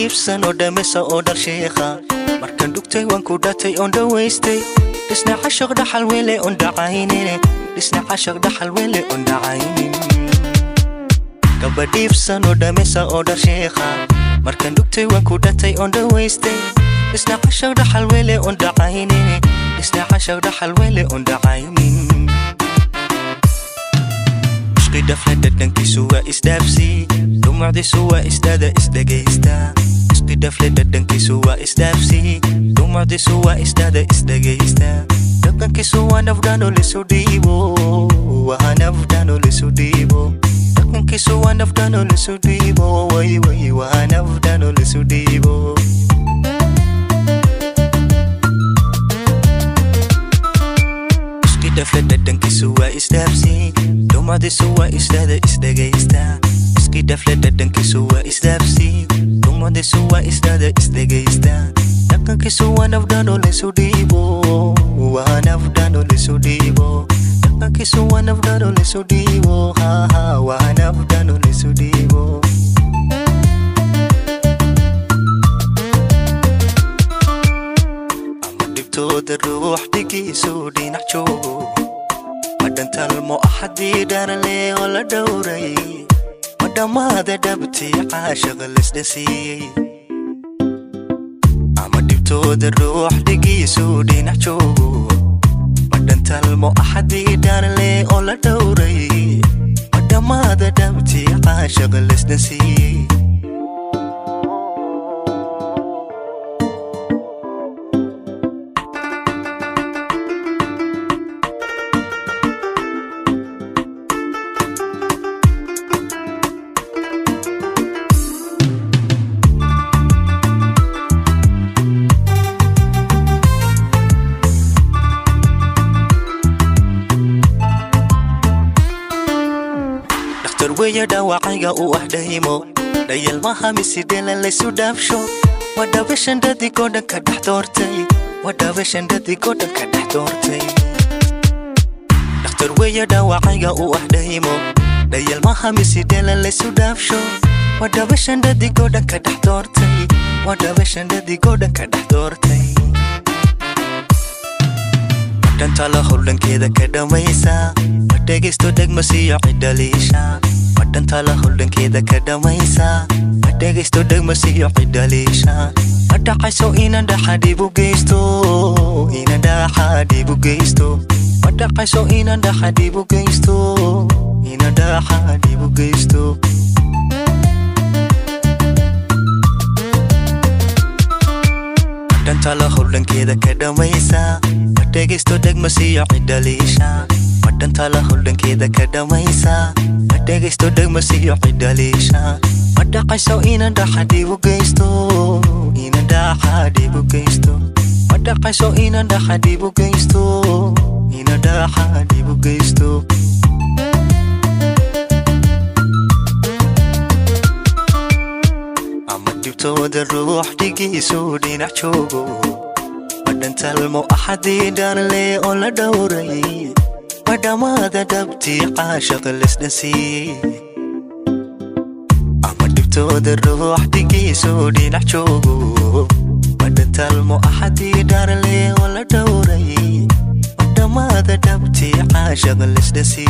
dhiibsan oo dhammaysa oo dhal sheekha markaan dhugtay waan ku dhatay oon dhawaystay dhisna cashaq dhaxal weele oon dhacaynine dhisna cashaq dhaxal weele oon dhacaynin gabadh dhiibsan oo dhammaysa oo dhal sheekha markaan dhugtay waan ku dhatay oon dhawaystay dhisna cashaq dhaxal weele oon dhacaynine dhisna cashaq dhaxal weele oon dhacaynin دفلة دنكي سوا إسدافسي دموعدي سوا إسدادا إسداجيستا إسقي دفلة دنكي سوا إسدافسي دموعدي سوا إسدادا إسداجيستا دنكي سوا نفدانو لسوديبو وهنفدانو لسوديبو دنكي سوا نفدانو لسوديبو وي وي وهنفدانو لسوديبو إسقي دفلة دنكي سوا إسدافسي دموعدي سوا إسدادا إسداجيستا إسقي دفلة دنكي سوا إسدافسي دموعدي سوا إسدادا إسداجيستا دنكي سوا نفدانو لسوديبو وهنفدانو لسوديبو دنكي سوا نفدانو لسوديبو ها ها وهنفدانو لسوديبو أما دبتود الروح ديكي سودي نحجو انت المؤحدي دار لي ولا دوري مدام هذا دبتي عاشق الاسدسي اما دبتود الروح دقي سودي نحجو مدام انت المؤحدي دار لي ولا دوري مدام هذا دبتي عاشق الاسدسي ويا دواعيga u ahdaymo dayal ma hamisidela la sudafsho wadabashan dadii godan ka dhaxdoortay wadabashan dadii godan ka dhaxdoortay dhaxtar waya dawaaciga u ahdaymo dayal ma hamisidela la sudafsho wadabashan dadii godan ka dhaxdoortay wadabashan dadii godan ka dhaxdoortay danta la howlankeeda ka dhamaysa wadageysto degmasiyo cidaliisha wadanta la howlankeeda ka dhamaysa wadageysto degmasiyo cidaliisha wadaqayso inaan dhaxadhibu geysto inaan dhaxadhibu geysto wadaqayso inaan dhaxadhibu geysto inaan dhaxadhibu geysto danta la howlankeeda ka dhamaysa wadageysto degmasiyo cidaliisha wadanta la howlankeeda ka dhamaysa wadageysto degmasiyo cidaliisha wadaqayso inaan dhaxadhibu geysto inaan dhaxadhibu geysto wadaqayso inaan dhaxadhibu geysto inaan dhaxadhibu geysto ama dibtooda ruux dhigiisu dhinac joogo wadanta المؤحدي دار لي ولا دوري مدام هذا دبتي عاشق الاسدسي أما دبتود الروح دقي سودي نحجوبو ودنت المؤحدي دار لي ولا دوري مدام هذا دبتي عاشق الاسدسي